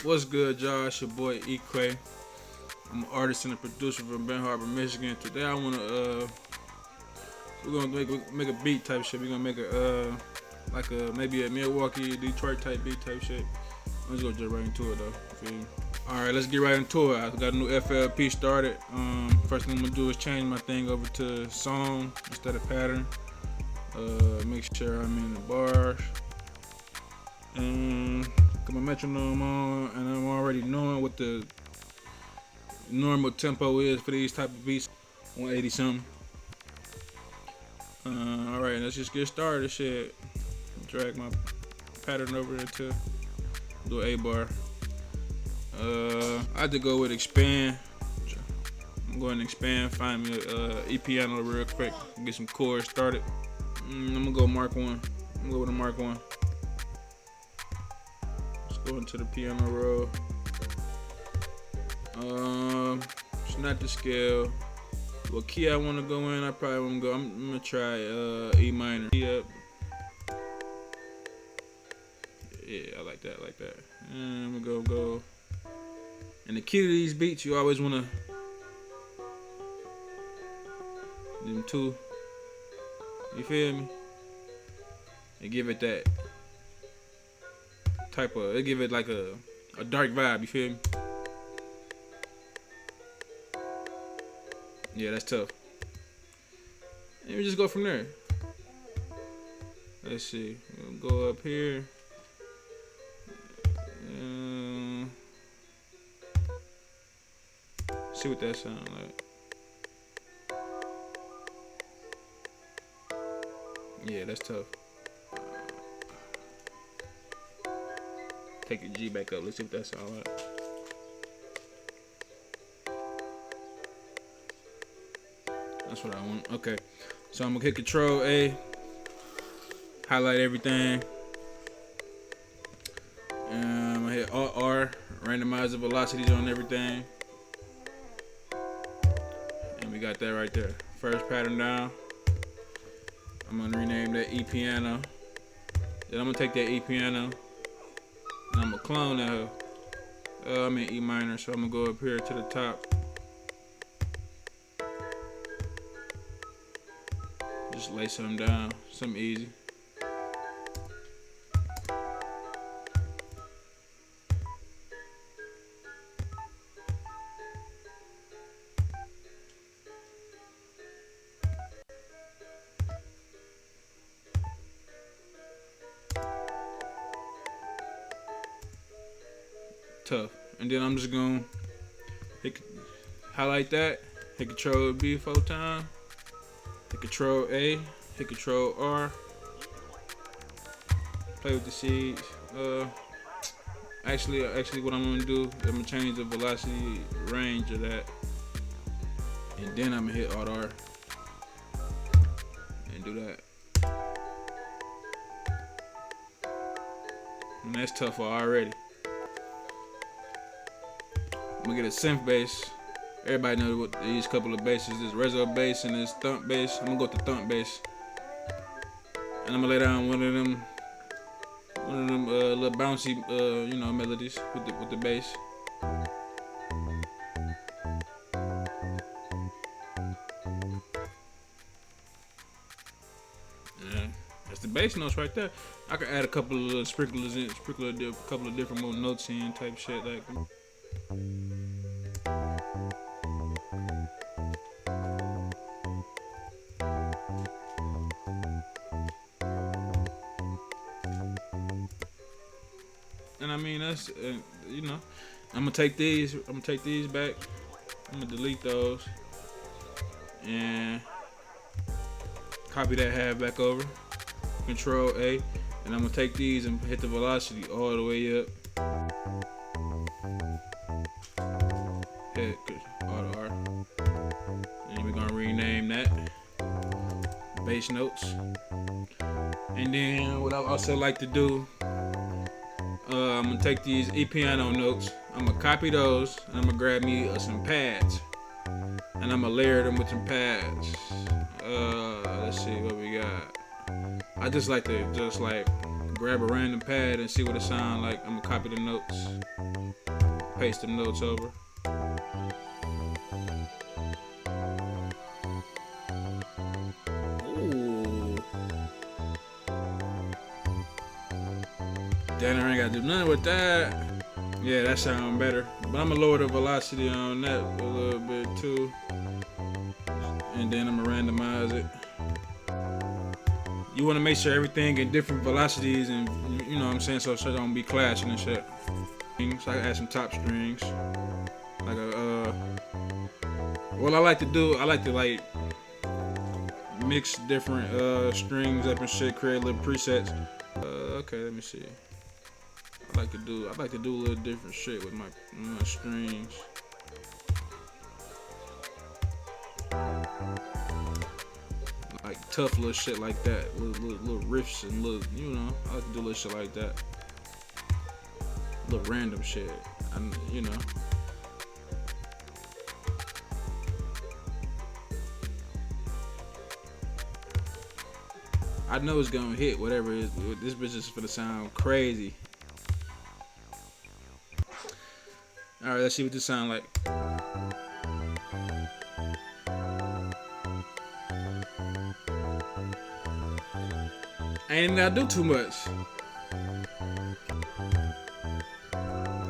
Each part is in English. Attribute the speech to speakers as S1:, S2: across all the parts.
S1: What's good, y'all? It's your boy Equay. I'm an artist and a producer from Ben Harbor, Michigan. Today I wanna we're gonna make a beat type shit. We're gonna make maybe a Milwaukee, Detroit type beat type shit. Let's go jump right into it though. Feel me? All right, let's get right into it. I got a new FLP started. First thing I'm gonna do is change my thing over to song instead of pattern. Make sure I'm in the bars. Got my metronome on, and I'm already knowing what the normal tempo is for these type of beats. 180 something. All right, let's just get started. Shit, drag my pattern over into do A bar. I had to go with expand. I'm going to expand. Find me a E piano real quick. Get some chords started. I'm gonna go mark one. I'm gonna go with a mark one. Go into the piano roll. It's not the scale. What key I want to go in? I'm gonna try E minor. Yep. Yeah, I like that. And I'm gonna go. And the key to these beats, you always wanna them two. You feel me? And give it that. They give it like a dark vibe, you feel me? Yeah, that's tough. And we just go from there. Let's see. We'll go up here. See what that sounds like. Yeah, that's tough. Take your G back up. Let's see what that sounds like. That's what I want. Okay. So I'm gonna hit Control A. Highlight everything. I'm gonna hit Alt R. Randomize the velocities on everything. And we got that right there. First pattern down. I'm gonna rename that E piano. Then I'm gonna take that E piano. And I'm gonna clone that. I'm in E minor, so I'm gonna go up here to the top. Just lay something down, something easy. Tough. And then I'm just gonna highlight that, hit Control B 4 times, hit Control A, hit Control R, play with the seeds. Actually what I'm gonna do, I'm gonna change the velocity range of that, and then I'm gonna hit Alt R and do that. And that's tough already. I'm gonna get a synth bass. Everybody knows what these couple of basses. This reso bass and this thump bass. I'm gonna go with the thump bass, and I'm gonna lay down one of them little bouncy, melodies with the bass. Yeah, that's the bass notes right there. I can add a couple of little sprinklers in, a couple of different more notes in, type shit like. And I mean that's I'm gonna take these back. I'm gonna delete those and copy that half back over. Control A, and I'm gonna take these and hit the velocity all the way up. Hit Alt R, and we're gonna rename that bass notes. And then what I also like to do. I'm gonna take these E piano notes, I'm gonna copy those, and I'm gonna grab me some pads, and I'm gonna layer them with some pads. Let's see what we got. I just like to grab a random pad and see what it sounds like. I'm gonna copy the notes, paste the notes over. Ooh. Damn, I ain't gotta do nothing with that. Yeah, that sounds better. But I'm gonna lower the velocity on that a little bit too. And then I'm gonna randomize it. You wanna make sure everything in different velocities and you know what I'm saying, so it don't be clashing and shit. So I can add some top strings. Like a what I like to do, I like to like mix different strings up and shit, create little presets. Okay, let me see. I like to do a little different shit with my strings. Like tough little shit like that, little riffs and little, you know, I like to do little shit like that. Little random shit, you know. I know it's gonna hit whatever it is. This bitch is gonna sound crazy. Alright, let's see what this sound like. I ain't even gotta do too much.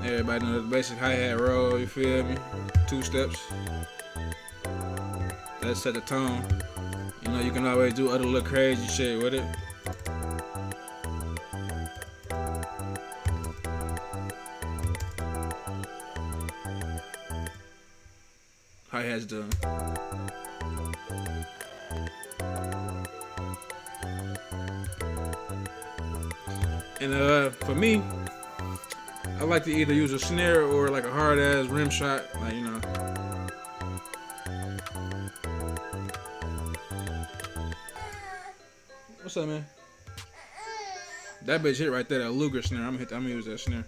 S1: Everybody knows the basic hi-hat roll, you feel me? 2 steps. That set the tone. You know, you can always do other little crazy shit with it. Hi-hat's done. And for me, I like to either use a snare or like a hard ass rim shot, like, you know. What's up, man? That bitch hit right there, that Luger snare. I'm gonna use that snare.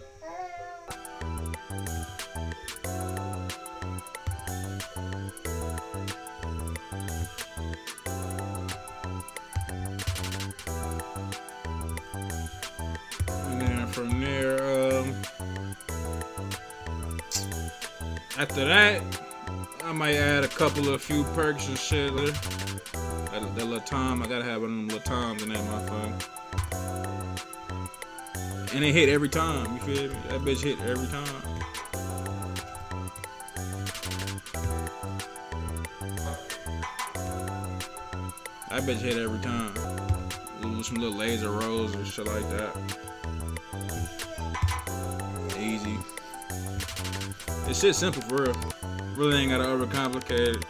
S1: And then from there, after that, I might add a few perks and shit. That little tom, I gotta have one of them little toms in that motherfucker. And it hit every time, you feel me? That bitch hit every time. That bitch hit every time. Some little laser rolls and shit like that. Easy. This shit's simple for real. Really ain't gotta overcomplicate it.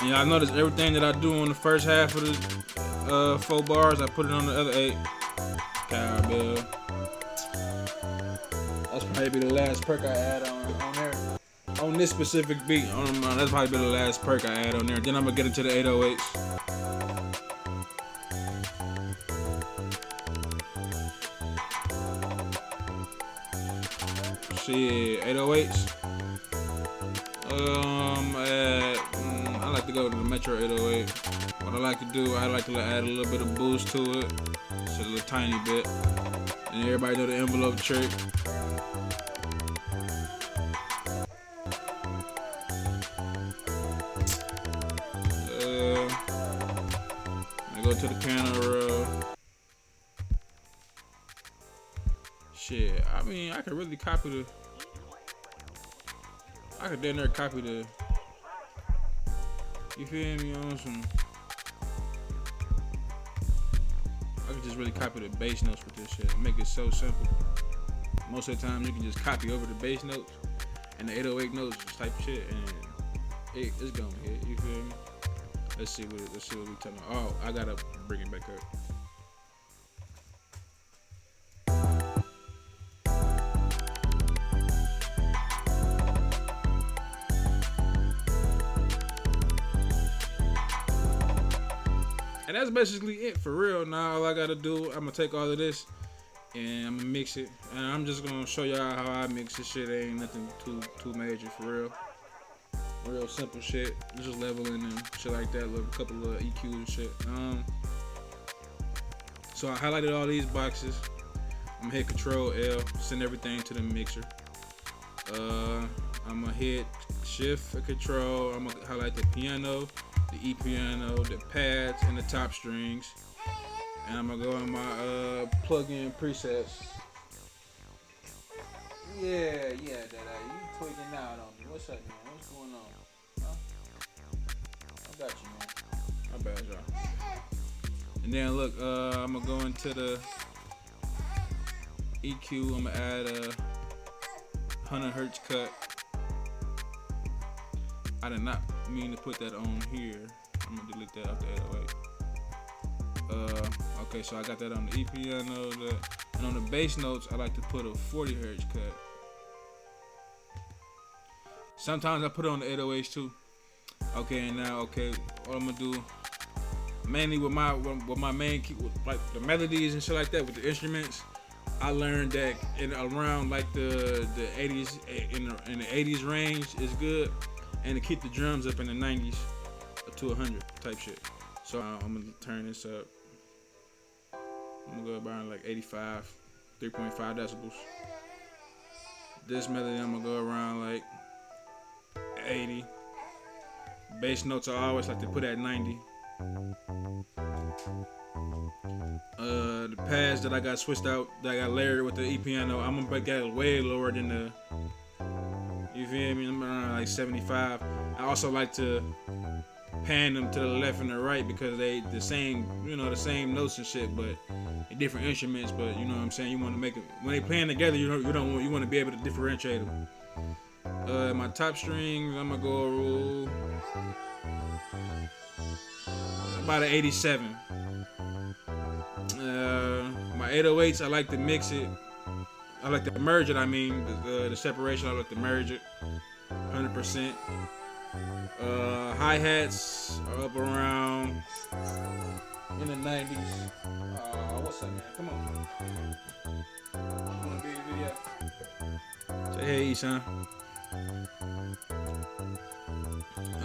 S1: Yeah, I noticed everything that I do on the first half of the 4 bars, I put it on the other 8. Cowbell. That's probably the last perk I add on there. On this specific beat, that's probably the last perk I add on there. Then I'm gonna get into the 808s. Shit, 808s. I like to go to the Metro 808. What I like to do, I like to add a little bit of boost to it, just a little tiny bit. And everybody know the envelope trick. I go to the piano roll. Shit, I mean, I could really copy the. I could down there copy the. You feel me on some? I could just really copy the bass notes with this shit. Make it so simple. Most of the time, you can just copy over the bass notes and the 808 notes, type of shit, and it's gonna hit. You feel me? Let's see what we talking about. Oh, I gotta bring it back up. And that's basically it for real. Now all I gotta do, I'm gonna take all of this and I'm gonna mix it. And I'm just gonna show y'all how I mix this shit. It ain't nothing too major for real. Real simple shit. Just leveling and shit like that. A couple of EQs and shit. So I highlighted all these boxes. I'm gonna hit Control L, send everything to the mixer. I'm gonna hit Shift and Control. I'm gonna highlight the piano, the E piano, the pads, and the top strings. And I'm gonna go in my plug-in presets. Yeah, that you tweaking out on me. What's up, man? What's going on? Huh? I got you, man. My bad, y'all. And then look, I'm gonna go into the EQ. I'm gonna add a 100 hertz cut. I did not mean to put that on here. I'm gonna delete that out the 808. Okay, so I got that on the E piano, and on the bass notes, I like to put a 40 hertz cut. Sometimes I put it on the 808s too. Okay, and now, what I'm gonna do, mainly with my main key, with like the melodies and shit like that, with the instruments, I learned that in around like the 80s, in the 80s range is good, and to keep the drums up in the 90s up to 100 type shit. So I'm gonna turn this up. I'm gonna go around like 85, 3.5 decibels. This melody I'm gonna go around like 80. Bass notes I always like to put at 90. The pads that I got switched out, that I got layered with the E piano, I'm gonna get it way lower than the. You feel me? I'm around like 75. I also like to pan them to the left and the right because they the same notes and shit, but different instruments. But you know what I'm saying? You want to make it when they playing together. You want to be able to differentiate them. My top strings, I'm gonna go about an 87. My 808s, I like to mix it. I like to merge it. I mean, the separation, I like to merge it 100%. Hi-hats are up around in the 90s. What's up, man? Come on. You want to be in the video? Say hey, son.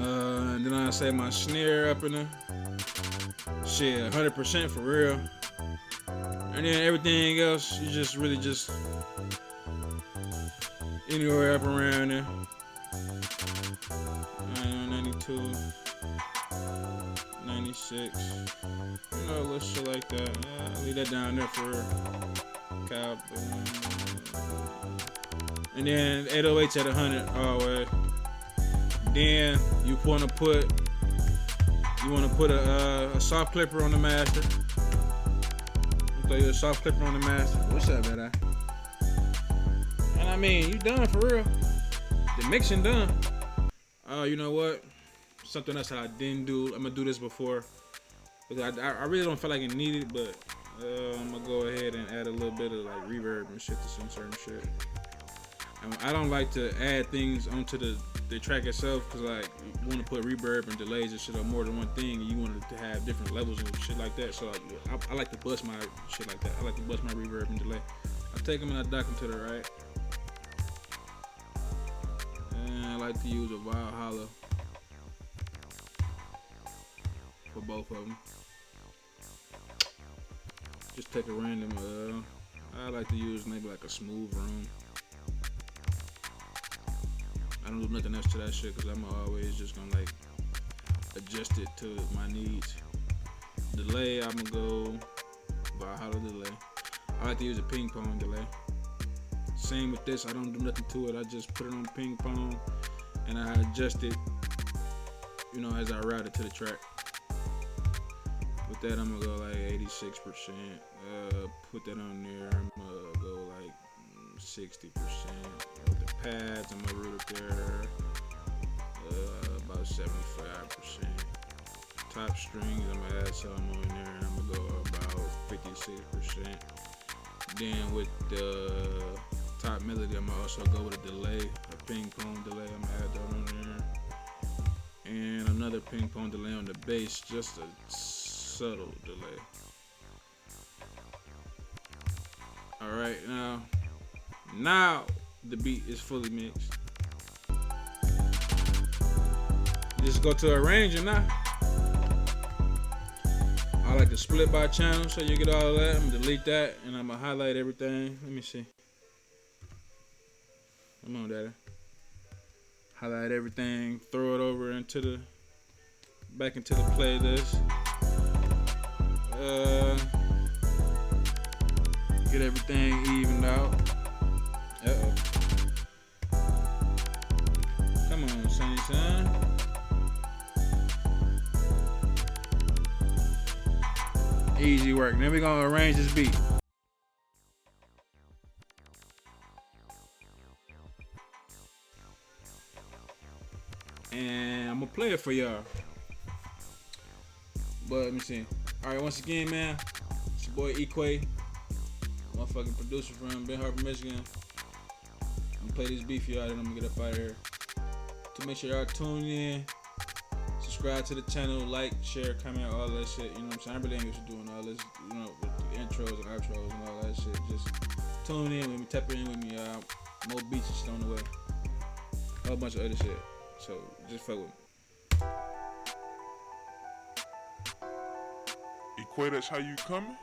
S1: And then I say my snare up in the shit 100% for real. And then everything else, you just really just anywhere up around there. 92, 96, you know, a little shit like that. Leave that down there for cop. And then 808s at 100 always. Then you want to put a soft clipper on the master. Throw you a soft clipper on the master. What's up, man? And I mean, you done for real. The mixing done. You know what? Something else that I didn't do. I'm gonna do this before because I really don't feel like it needed, but I'm gonna go ahead and add a little bit of like reverb and shit to some certain shit. I don't like to add things onto the track itself because like you want to put reverb and delays and shit on more than one thing, and you want it to have different levels and shit like that. So I like to bust my shit like that. I like to bust my reverb and delay. I take them and I dock them to the right. And I like to use a Valhalla for both of them. Just take a random, I like to use maybe like a smooth room. I don't do nothing else to that shit because I'm always just gonna like adjust it to my needs. Delay, I'm gonna go Valhalla delay. I like to use a ping pong delay. Same with this, I don't do nothing to it. I just put it on ping pong and I adjust it, you know, as I route it to the track. With that, I'm gonna go like 86%. Put that on there. I'm gonna go like 60%. With the pads, I'm gonna route it there. About 75%. Top strings, I'm gonna add some on there. And I'm gonna go about 56%. Then with the top melody, I'm gonna also go with a delay, a ping pong delay. I'm gonna add that on there. And another ping pong delay on the bass, just a subtle delay. All right, now the beat is fully mixed. Just go to arranger now. I like to split by channel so you get all of that. I'm gonna delete that and I'm gonna highlight everything. Let me see. Come on, Daddy. Highlight everything, throw it over into the back into the playlist. Get everything evened out. Uh-oh. Come on, Sonny son. Easy work. Then we're gonna arrange this beat. And I'm gonna play it for y'all. But let me see. Alright, once again, man, it's your boy Equay, motherfucking producer from Ben Harbor, Michigan. I'm gonna play this beat for y'all, then I'm gonna get up out of here. To make sure y'all tune in, subscribe to the channel, like, share, comment, all that shit. You know what I'm saying? I really ain't used to doing all this, you know, with the intros and outros and all that shit. Just tune in with me, tap in with me. More beats and shit on the way. A whole bunch of other shit. So just fuck with me.
S2: Equay, that's how you coming?